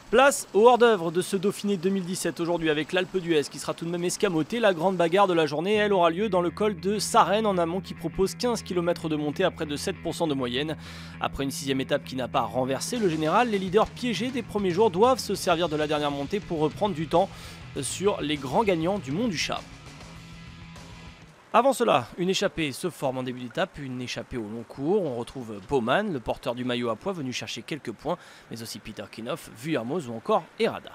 Place au hors-d'œuvre de ce Dauphiné 2017 aujourd'hui avec l'Alpe d'Huez qui sera tout de même escamotée. La grande bagarre de la journée, elle aura lieu dans le col de Sarenne en amont qui propose 15 km de montée à près de 7% de moyenne. Après une 6e étape qui n'a pas renversé le général, les leaders piégés des premiers jours doivent se servir de la dernière montée pour reprendre du temps sur les grands gagnants du Mont du Chat. Avant cela, une échappée se forme en début d'étape, une échappée au long cours. On retrouve Baumann, le porteur du maillot à pois venu chercher quelques points, mais aussi Peter Kinoff, Vuillermoz ou encore Herrada.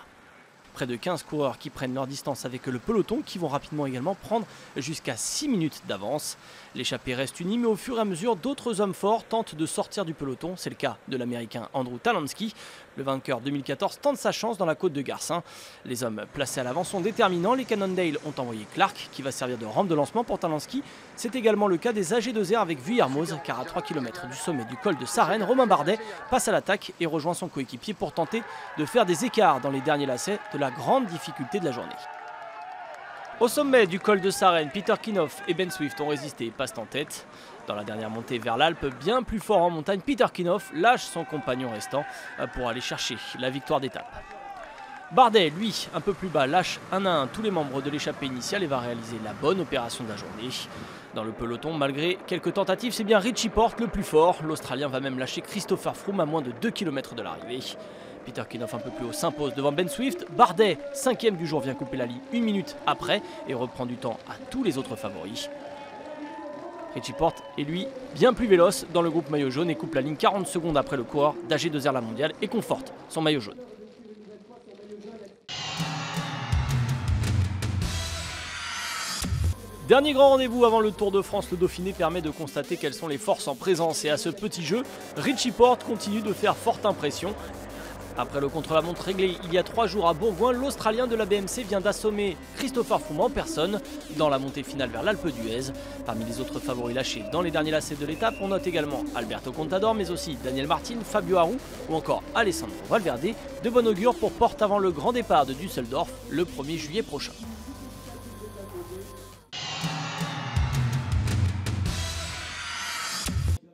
Près de 15 coureurs qui prennent leur distance avec le peloton qui vont rapidement également prendre jusqu'à 6 minutes d'avance. L'échappée reste unie mais au fur et à mesure d'autres hommes forts tentent de sortir du peloton. C'est le cas de l'américain Andrew Talansky. Le vainqueur 2014 tente sa chance dans la côte de Garcin. Les hommes placés à l'avant sont déterminants. Les Cannondale ont envoyé Clark qui va servir de rampe de lancement pour Talansky. C'est également le cas des AG2R avec Vuillermoz car à 3 km du sommet du col de Sarenne, Romain Bardet passe à l'attaque et rejoint son coéquipier pour tenter de faire des écarts dans les derniers lacets de la grande difficulté de la journée. Au sommet du col de Sarenne, Peter Kinoff et Ben Swift ont résisté et passent en tête. Dans la dernière montée vers l'Alpe, bien plus fort en montagne, Peter Kinoff lâche son compagnon restant pour aller chercher la victoire d'étape. Bardet, lui, un peu plus bas, lâche un à un tous les membres de l'échappée initiale et va réaliser la bonne opération de la journée. Dans le peloton, malgré quelques tentatives, c'est bien Richie Porte le plus fort. L'Australien va même lâcher Christopher Froome à moins de 2 km de l'arrivée. Peter Kinoff un peu plus haut s'impose devant Ben Swift. Bardet, 5e du jour, vient couper la ligne 1 minute après et reprend du temps à tous les autres favoris. Richie Porte est lui bien plus véloce dans le groupe maillot jaune et coupe la ligne 40 secondes après le coureur d'AG2R La Mondiale et conforte son maillot jaune. Dernier grand rendez-vous avant le Tour de France, le Dauphiné permet de constater quelles sont les forces en présence et à ce petit jeu, Richie Porte continue de faire forte impression. Après le contre-la-montre réglé il y a 3 jours à Bourgoin, l'Australien de la BMC vient d'assommer Christopher Froome en personne dans la montée finale vers l'Alpe d'Huez. Parmi les autres favoris lâchés dans les derniers lacets de l'étape, on note également Alberto Contador, mais aussi Daniel Martin, Fabio Aru ou encore Alessandro Valverde. De bon augure pour Porte avant le grand départ de Düsseldorf le 1er juillet prochain.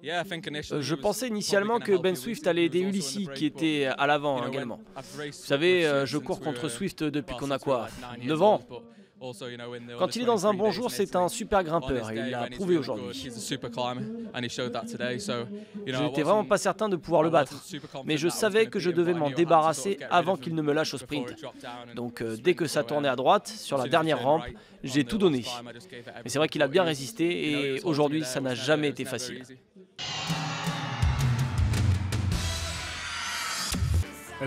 Je pensais initialement que Ben Swift allait aider Ulissi qui était à l'avant également. Vous savez, je cours contre Swift depuis qu'on a quoi, 9 ans. Quand il est dans un bon jour, c'est un super grimpeur et il l'a prouvé aujourd'hui. Je n'étais vraiment pas certain de pouvoir le battre, mais je savais que je devais m'en débarrasser avant qu'il ne me lâche au sprint. Donc dès que ça tournait à droite, sur la dernière rampe, j'ai tout donné. Mais c'est vrai qu'il a bien résisté et aujourd'hui, ça n'a jamais été facile.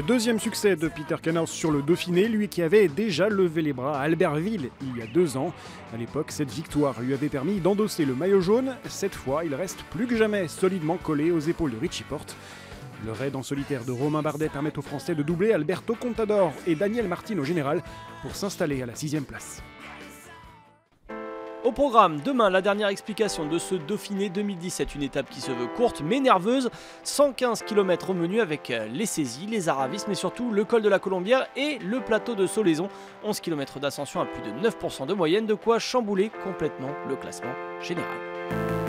Deuxième succès de Peter Kinoff sur le Dauphiné, lui qui avait déjà levé les bras à Albertville il y a 2 ans. À l'époque, cette victoire lui avait permis d'endosser le maillot jaune. Cette fois, il reste plus que jamais solidement collé aux épaules de Richie Porte. Le raid en solitaire de Romain Bardet permet aux Français de doubler Alberto Contador et Daniel Martin au général pour s'installer à la 6e place. Au programme, demain, la dernière explication de ce Dauphiné 2017, une étape qui se veut courte mais nerveuse, 115 km au menu avec les saisies, les aravis, mais surtout le col de la Colombière et le plateau de Solaison, 11 km d'ascension à plus de 9% de moyenne, de quoi chambouler complètement le classement général.